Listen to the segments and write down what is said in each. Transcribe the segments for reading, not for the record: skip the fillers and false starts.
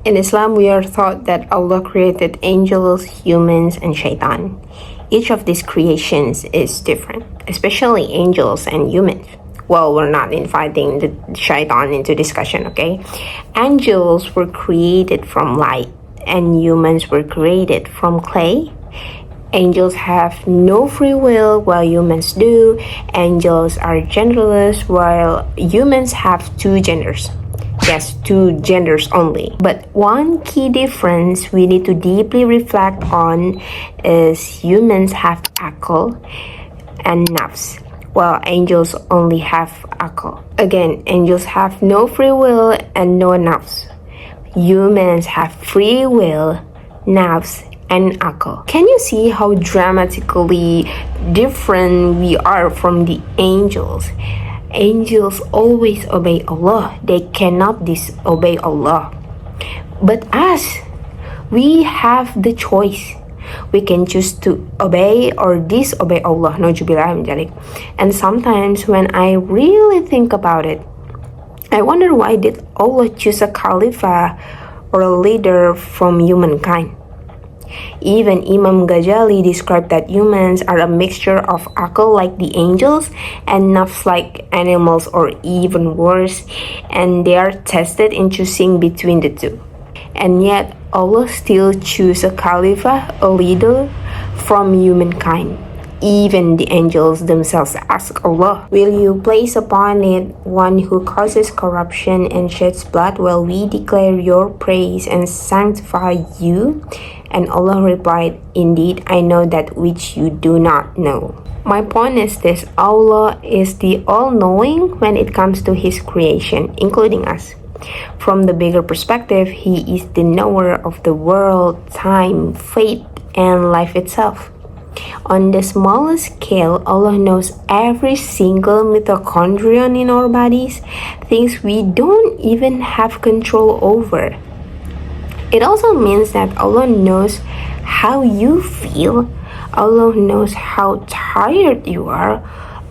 In Islam, we are taught that Allah created angels, humans, and shaitan. Each of these creations is different, especially angels and humans. Well, we're not inviting the shaitan into discussion, okay? Angels were created from light, and humans were created from clay. Angels have no free will while humans do. Angels are genderless while humans have two genders. Yes, two genders only. But one key difference we need to deeply reflect on is humans have akal and nafs, while angels only have akal. Again, angels have no free will and no nafs. Humans have free will, nafs, and akal. Can you see how dramatically different we are from the angels? Angels always obey Allah. They cannot disobey Allah. But us, we have the choice. We can choose to obey or disobey Allah. And sometimes when I really think about it, I wonder, why did Allah choose a Khalifah or a leader from humankind? Even Imam Ghazali described that humans are a mixture of akal like the angels and nafs like animals, or even worse, and they are tested in choosing between the two. And yet Allah still choose a Khalifah, a leader from humankind. Even the angels themselves ask Allah, "Will you place upon it one who causes corruption and sheds blood while we declare your praise and sanctify you?" And Allah replied, "Indeed, I know that which you do not know." My point is this: Allah is the all-knowing when it comes to His creation, including us. From the bigger perspective, He is the knower of the world, time, fate, and life itself. On the smallest scale, Allah knows every single mitochondrion in our bodies, things we don't even have control over. It also means that Allah knows how you feel. Allah knows how tired you are.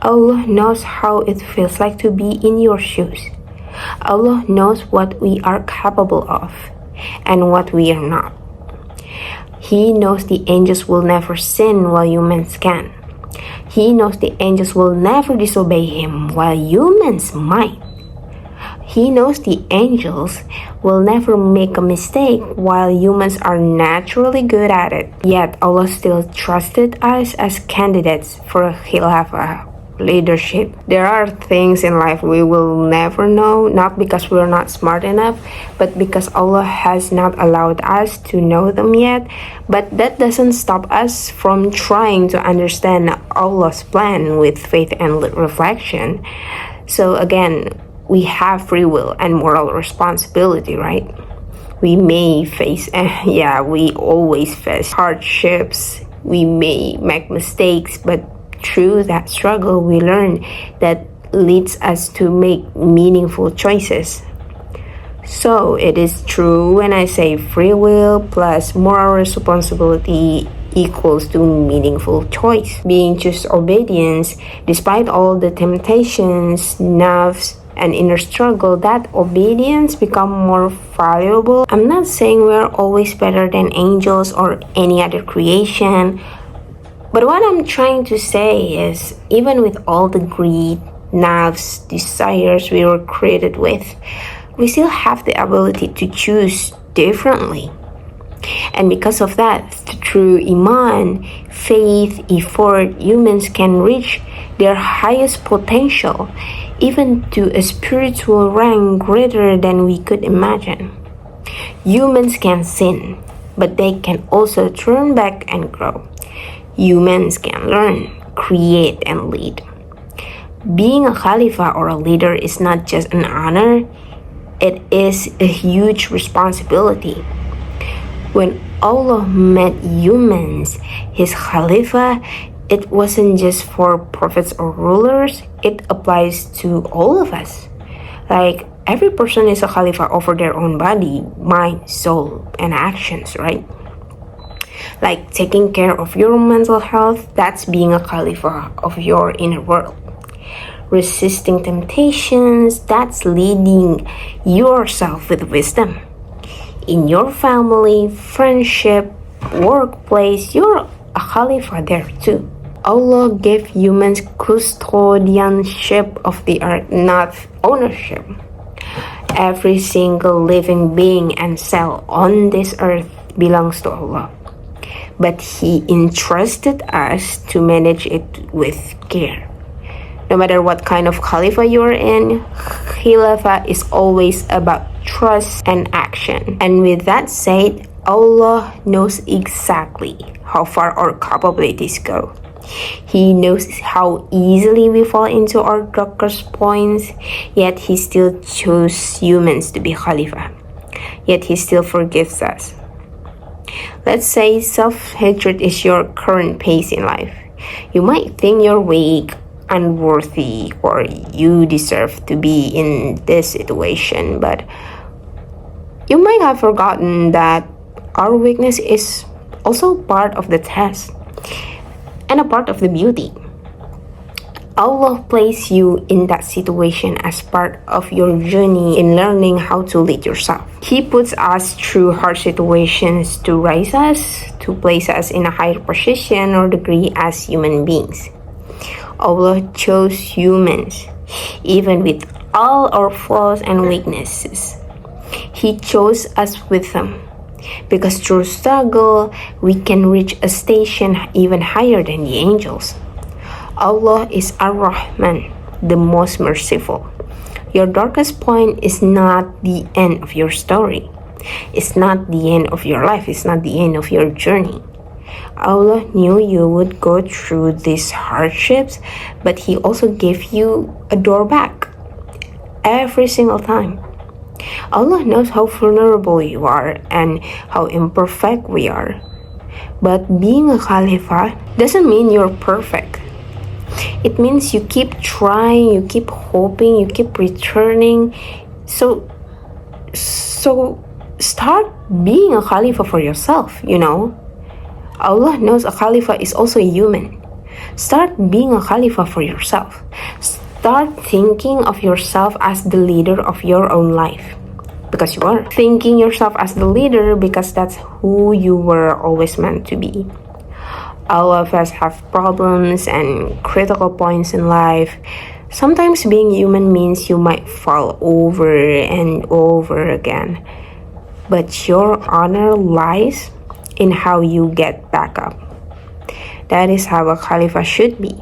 Allah knows how it feels like to be in your shoes. Allah knows what we are capable of and what we are not. He knows the angels will never sin while humans can. He knows the angels will never disobey Him while humans might. He knows the angels will never make a mistake while humans are naturally good at it. Yet Allah still trusted us as candidates for a Khalifah leadership. There are things in life we will never know, not because we're not smart enough, but because Allah has not allowed us to know them yet. But that doesn't stop us from trying to understand Allah's plan with faith and reflection. So again, we have free will and moral responsibility, right? We may face, we always face hardships. We may make mistakes, but through that struggle, we learn that leads us to make meaningful choices. So it is true when I say free will plus moral responsibility equals to meaningful choice. Being choose obedience despite all the temptations, nerves, and inner struggle, that obedience become more valuable. I'm not saying we're always better than angels or any other creation, but what I'm trying to say is, even with all the greed, nerves, desires we were created with, we still have the ability to choose differently. And because of that, through Iman, faith, effort, humans can reach their highest potential, even to a spiritual rank greater than we could imagine. Humans can sin, but they can also turn back and grow. Humans can learn, create, and lead. Being a Khalifah or a leader is not just an honor, it is a huge responsibility. When Allah made humans His Khalifah, it wasn't just for prophets or rulers, it applies to all of us. Like, every person is a Khalifah over their own body, mind, soul, and actions, right? Like taking care of your mental health, that's being a Khalifah of your inner world. Resisting temptations, that's leading yourself with wisdom. In your family, friendship, workplace, you're a Khalifah there too. Allah gave humans custodianship of the earth, not ownership. Every single living being and cell on this earth belongs to Allah. But He entrusted us to manage it with care. No matter what kind of Khalifah you're in, Khalifah is always about trust and action. And with that said, Allah knows exactly how far our capabilities go. He knows how easily we fall into our darkest points, yet He still chose humans to be Khalifah. Yet He still forgives us. Let's say self-hatred is your current pace in life. You might think you're weak, unworthy, or you deserve to be in this situation, but you might have forgotten that our weakness is also part of the test and a part of the beauty. Allah placed you in that situation as part of your journey in learning how to lead yourself. He puts us through hard situations to raise us, to place us in a higher position or degree as human beings. Allah chose humans, even with all our flaws and weaknesses. He chose us with them, because through struggle, we can reach a station even higher than the angels. Allah is Ar-Rahman, the most merciful. Your darkest point is not the end of your story. It's not the end of your life. It's not the end of your journey. Allah knew you would go through these hardships, but He also gave you a door back every single time. Allah knows how vulnerable you are and how imperfect we are. But being a Khalifah doesn't mean you're perfect. It means you keep trying, you keep hoping, you keep returning. So start being a Khalifah for yourself, Allah knows a Khalifah is also human. Start being a Khalifah for yourself. Start thinking of yourself as the leader of your own life. Because you are. Thinking yourself as the leader because that's who you were always meant to be. All of us have problems and critical points in life. Sometimes being human means you might fall over and over again. But your honor lies in how you get back up. That is how a Khalifah should be.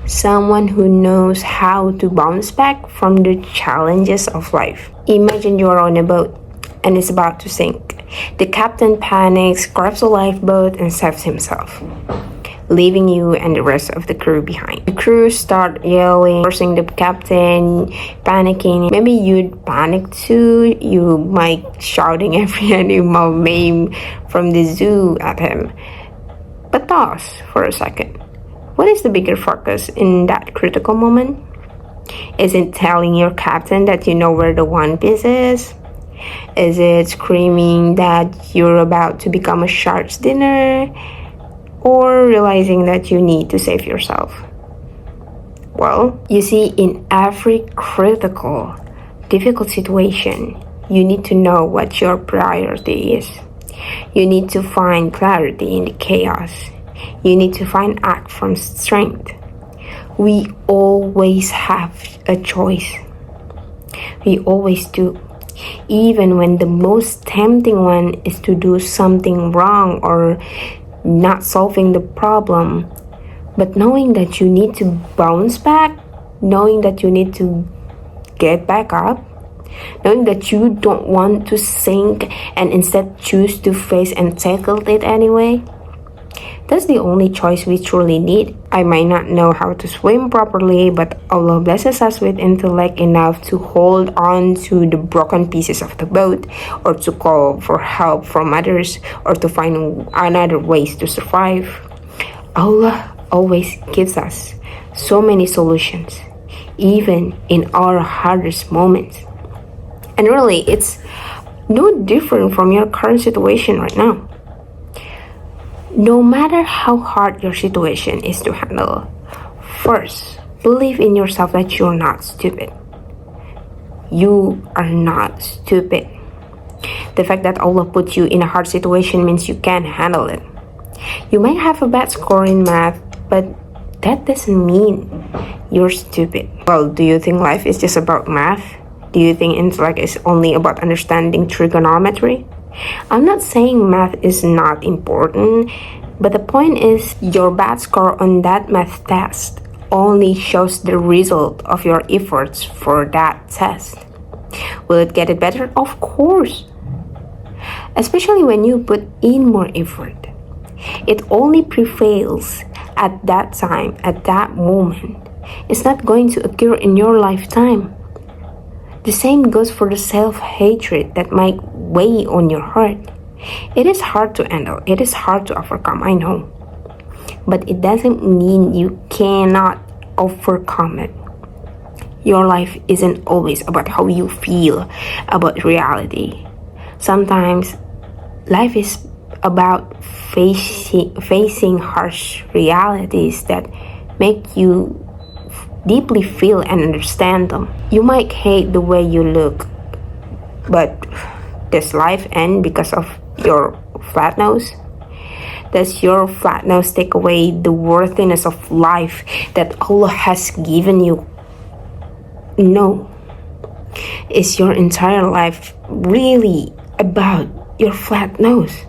Someone who knows how to bounce back from the challenges of life. Imagine you are on a boat and it's about to sink. The captain panics, grabs a lifeboat, and saves himself, leaving you and the rest of the crew behind. The crew start yelling, forcing the captain, panicking. Maybe you'd panic too. You might shouting every animal name from the zoo at him. But pause for a second. What is the bigger focus in that critical moment? Is it telling your captain that you know where the One Piece is? Is it screaming that you're about to become a shark's dinner? Or realizing that you need to save yourself? Well, you see, in every critical, difficult situation, you need to know what your priority is. You need to find clarity in the chaos. You need to find act from strength. We always have a choice. We always do. Even when the most tempting one is to do something wrong or not solving the problem. But knowing that you need to bounce back, knowing that you need to get back up, knowing that you don't want to sink and instead choose to face and tackle it anyway, that's the only choice we truly need. I might not know how to swim properly, but Allah blesses us with intellect enough to hold on to the broken pieces of the boat, or to call for help from others, or to find another ways to survive. Allah always gives us so many solutions, even in our hardest moments. And really, it's no different from your current situation right now. No matter how hard your situation is to handle, first, believe in yourself that you're not stupid. You are not stupid. The fact that Allah put you in a hard situation means you can handle it. You might have a bad score in math, but that doesn't mean you're stupid. Well, do you think life is just about math? Do you think intellect is only about understanding trigonometry? I'm not saying math is not important, but the point is your bad score on that math test only shows the result of your efforts for that test. Will it get it better? Of course. Especially when you put in more effort. It only prevails at that time, at that moment. It's not going to occur in your lifetime. The same goes for the self-hatred that might weigh on your heart. It is hard to handle. It is hard to overcome, I know. But it doesn't mean you cannot overcome it. Your life isn't always about how you feel about reality. Sometimes life is about facing harsh realities that make you deeply feel and understand them. You might hate the way you look, but does life end because of your flat nose? Does your flat nose take away the worthiness of life that Allah has given you? No. Is your entire life really about your flat nose?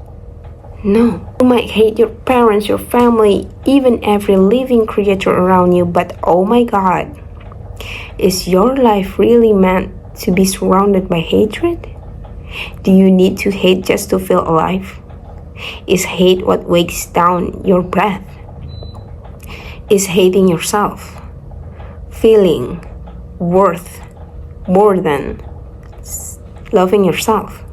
No. You might hate your parents, your family, even every living creature around you, but oh my God, is your life really meant to be surrounded by hatred? Do you need to hate just to feel alive? Is hate what weighs down your breath? Is hating yourself feeling worth more than loving yourself?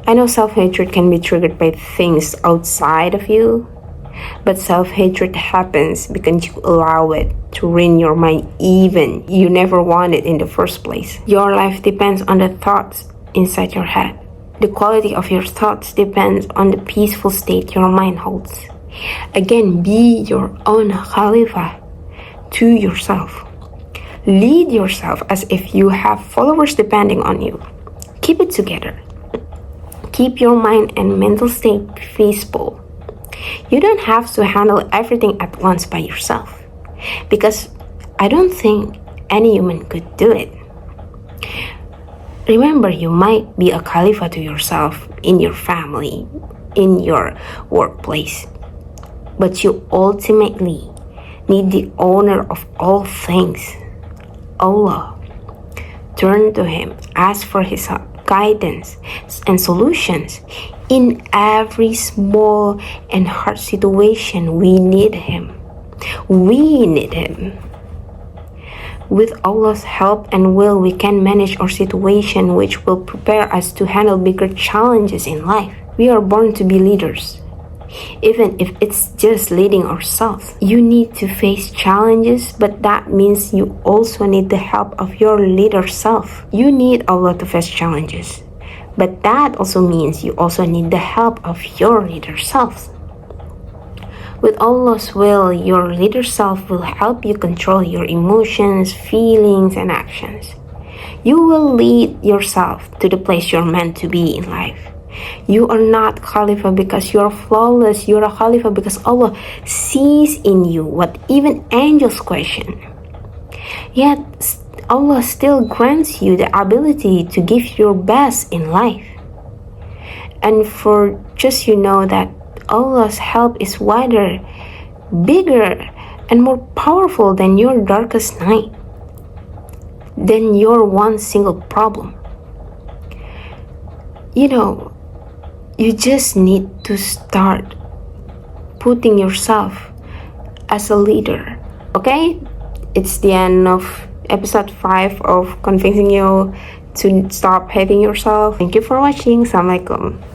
I know self-hatred can be triggered by things outside of you, but self-hatred happens because you allow it to ruin your mind even you never wanted in the first place. Your life depends on the thoughts inside your head. The quality of your thoughts depends on the peaceful state your mind holds. Again, be your own Khalifah to yourself. Lead yourself as if you have followers depending on you. Keep it together. Keep your mind and mental state peaceful. You don't have to handle everything at once by yourself, because I don't think any human could do it. Remember, you might be a Khalifah to yourself in your family, in your workplace, but you ultimately need the owner of all things, Allah. Turn to Him, ask for His help, guidance, and solutions. In every small and hard situation, we need Him. We need Him. With Allah's help and will, we can manage our situation, which will prepare us to handle bigger challenges in life. We are born to be leaders, even if it's just leading ourselves. You need to face challenges, but that means you also need the help of your leader self. You need Allah to face challenges, but that also means you also need the help of your leader self. With Allah's will, your leader self will help you control your emotions, feelings, and actions. You will lead yourself to the place you're meant to be in life. You are not Khalifah because you're flawless. You're a Khalifah because Allah sees in you what even angels question. Yet, Allah still grants you the ability to give your best in life. And for just you know that Allah's help is wider, bigger, and more powerful than your darkest night, than your one single problem. You know, you just need to start putting yourself as a leader. Okay? It's the end of episode 5 of convincing you to stop hating yourself. Thank you for watching. Assalamualaikum.